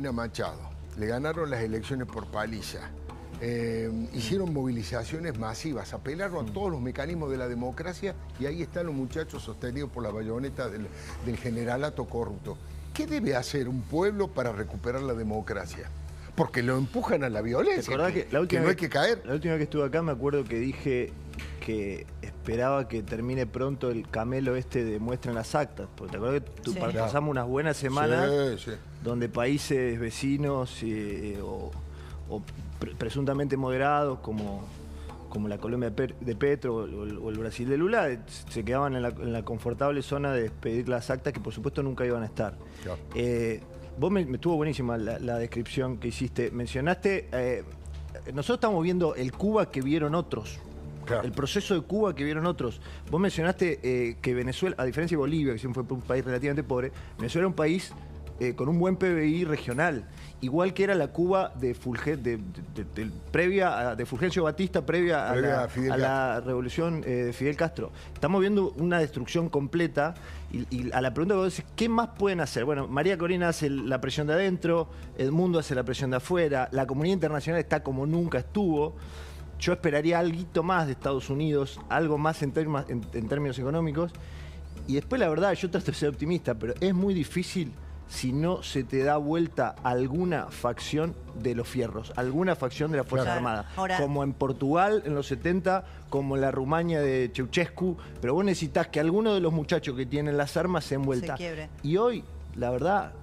Corina Machado, le ganaron las elecciones por paliza, hicieron movilizaciones masivas, apelaron a todos los mecanismos de la democracia y ahí están los muchachos sostenidos por la bayoneta del generalato corrupto. ¿Qué debe hacer un pueblo para recuperar la democracia? Porque lo empujan a la violencia, que no hay que caer. La última vez que estuve acá me acuerdo que dije que esperaba que termine pronto el camelo este de muestra en las actas. Porque te acuerdas que pasamos unas buenas semanas donde países vecinos o presuntamente moderados como la Colombia de Petro o el Brasil de Lula se quedaban en la confortable zona de pedir las actas que por supuesto nunca iban a estar. Claro. Vos me estuvo buenísima la descripción que hiciste. Mencionaste, nosotros estamos viendo el Cuba que vieron otros. Claro. El proceso de Cuba que vieron otros. Vos mencionaste que Venezuela, a diferencia de Bolivia, que siempre fue un país relativamente pobre, Venezuela era un país con un buen PBI regional, igual que era la Cuba de Fulgencio Batista, previa a la revolución de Fidel Castro. Estamos viendo una destrucción completa y a la pregunta que vos decís, ¿qué más pueden hacer? Bueno, María Corina hace la presión de adentro, Edmundo hace la presión de afuera, la comunidad internacional está como nunca estuvo. Yo esperaría algo más de Estados Unidos, algo más en términos económicos. Y después, la verdad, yo trato de ser optimista, pero es muy difícil si no se te da vuelta alguna facción de los fierros, alguna facción de la Fuerza Armada. Ahora, como en Portugal en los 70, como en la Rumania de Ceausescu, pero vos necesitas que alguno de los muchachos que tienen las armas se envuelta. Y hoy, la verdad,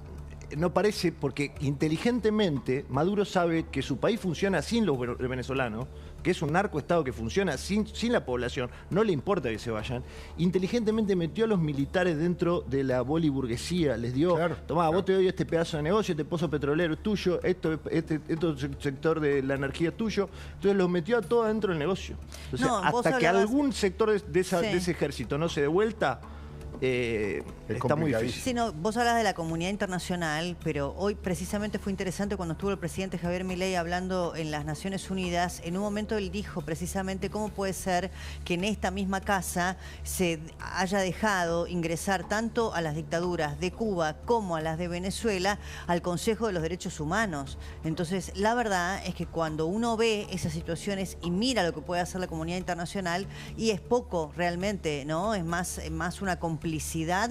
no parece, porque inteligentemente Maduro sabe que su país funciona sin los venezolanos, que es un narcoestado que funciona sin la población, no le importa que se vayan. Inteligentemente metió a los militares dentro de la boliburguesía, les dio, tomá, vos te doy este pedazo de negocio, este pozo petrolero es tuyo, este sector de la energía es tuyo, entonces los metió a todos dentro del negocio. Entonces, hasta que algún sector de ese ejército no se dé vuelta, está muy difícil. Sí, no, vos hablas de la comunidad internacional, pero hoy precisamente fue interesante cuando estuvo el presidente Javier Milei hablando en las Naciones Unidas. En un momento él dijo precisamente cómo puede ser que en esta misma casa se haya dejado ingresar tanto a las dictaduras de Cuba como a las de Venezuela al Consejo de los Derechos Humanos. Entonces, la verdad es que cuando uno ve esas situaciones y mira lo que puede hacer la comunidad internacional, y es poco realmente, ¿no? Es más una complicidad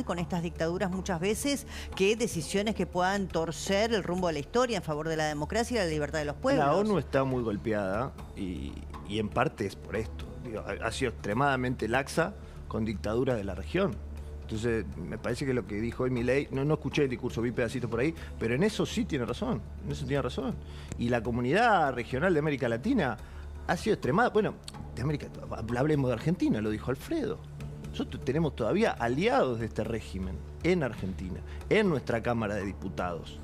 con estas dictaduras muchas veces que decisiones que puedan torcer el rumbo de la historia en favor de la democracia y la libertad de los pueblos. La ONU está muy golpeada y en parte es por esto. Digo, ha sido extremadamente laxa con dictaduras de la región. Entonces, me parece que lo que dijo hoy Milei, no escuché el discurso, vi pedacitos por ahí, pero en eso sí tiene razón, en eso tiene razón. Y la comunidad regional de América Latina ha sido extremada. Bueno, de América, hablemos de Argentina, lo dijo Alfredo. Nosotros tenemos todavía aliados de este régimen en Argentina, en nuestra Cámara de Diputados,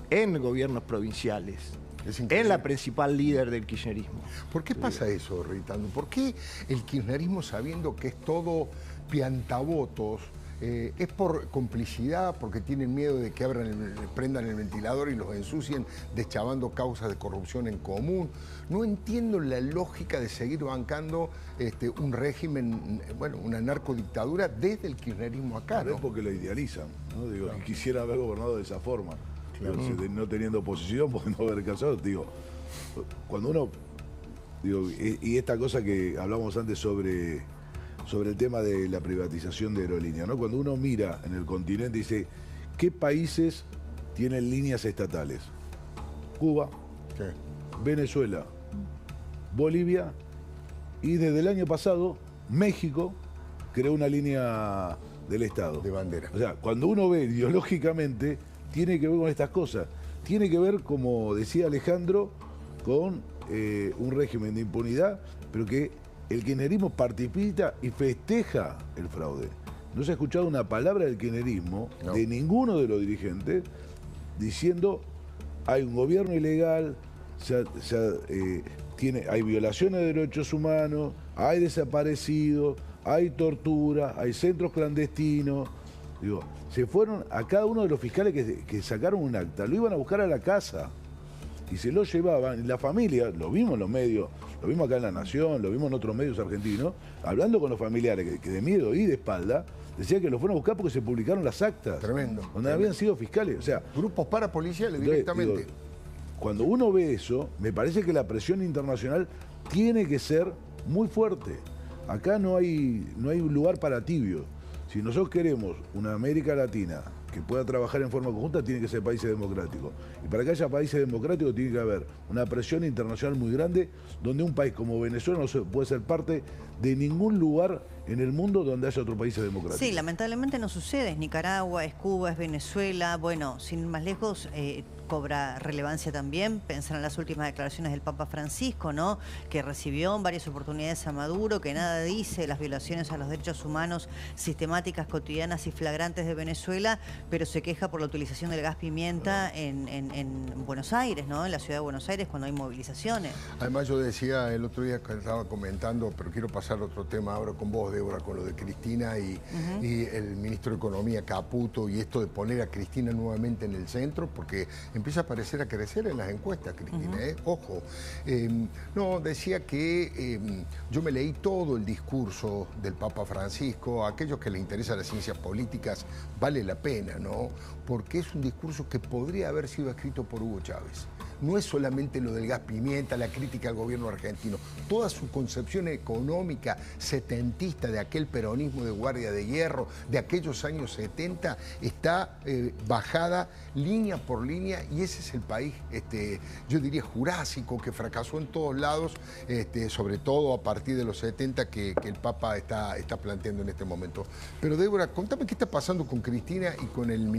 en gobiernos provinciales, en la principal líder del kirchnerismo. ¿Por qué pasa eso, Ritando? ¿Por qué el kirchnerismo, sabiendo que es todo piantavotos, es por complicidad, porque tienen miedo de que prendan el ventilador y los ensucien deschavando causas de corrupción en común? No entiendo la lógica de seguir bancando un régimen, bueno, una narcodictadura desde el kirchnerismo acá, ¿no? Es porque lo idealizan, ¿no? Digo, quisiera haber gobernado de esa forma. Digo, no teniendo oposición, porque no haber casado, digo, cuando uno, digo, y esta cosa que hablamos antes sobre el tema de la privatización de aerolíneas, ¿no? Cuando uno mira en el continente y dice, ¿qué países tienen líneas estatales? Cuba, Venezuela, Bolivia y desde el año pasado México creó una línea del Estado. De bandera. O sea, cuando uno ve ideológicamente, tiene que ver con estas cosas. Tiene que ver, como decía Alejandro, con un régimen de impunidad, pero que el kirchnerismo participa y festeja el fraude. No se ha escuchado una palabra del kirchnerismo, de ninguno de los dirigentes, diciendo hay un gobierno ilegal, hay violaciones de derechos humanos, hay desaparecidos, hay tortura, hay centros clandestinos. Digo, se fueron a cada uno de los fiscales que sacaron un acta, lo iban a buscar a la casa y se lo llevaban. Y la familia, lo vimos en los medios, lo vimos acá en La Nación, lo vimos en otros medios argentinos, hablando con los familiares que de miedo y de espalda, decía que lo fueron a buscar porque se publicaron las actas. Tremendo. Donde habían sido fiscales. O sea, grupos parapoliciales directamente. Digo, cuando uno ve eso, me parece que la presión internacional tiene que ser muy fuerte. Acá no hay un lugar para tibio. Si nosotros queremos una América Latina que pueda trabajar en forma conjunta, tiene que ser países democráticos. Y para que haya países democráticos tiene que haber una presión internacional muy grande, donde un país como Venezuela no puede ser parte de ningún lugar en el mundo donde haya otro país democrático. Sí, lamentablemente no sucede. Es Nicaragua, es Cuba, es Venezuela. Bueno, sin ir más lejos, cobra relevancia también pensar en las últimas declaraciones del Papa Francisco, ¿no? Que recibió en varias oportunidades a Maduro, que nada dice de las violaciones a los derechos humanos sistemáticas, cotidianas y flagrantes de Venezuela, pero se queja por la utilización del gas pimienta en Buenos Aires, ¿no? En la ciudad de Buenos Aires cuando hay movilizaciones. Además yo decía el otro día que estaba comentando, pero quiero pasar a otro tema ahora con vos, Débora, con lo de Cristina y el ministro de Economía Caputo y esto de poner a Cristina nuevamente en el centro, porque empieza a parecer a crecer en las encuestas, Cristina, ojo. No, decía que yo me leí todo el discurso del Papa Francisco, a aquellos que les interesan las ciencias políticas, vale la pena, ¿no? Porque es un discurso que podría haber sido escrito por Hugo Chávez. No es solamente lo del gas pimienta, la crítica al gobierno argentino. Toda su concepción económica setentista de aquel peronismo de Guardia de Hierro, de aquellos años 70, está bajada línea por línea y ese es el país, yo diría, jurásico, que fracasó en todos lados, sobre todo a partir de los 70 que el Papa está planteando en este momento. Pero Débora, contame qué está pasando con Cristina y con el ministro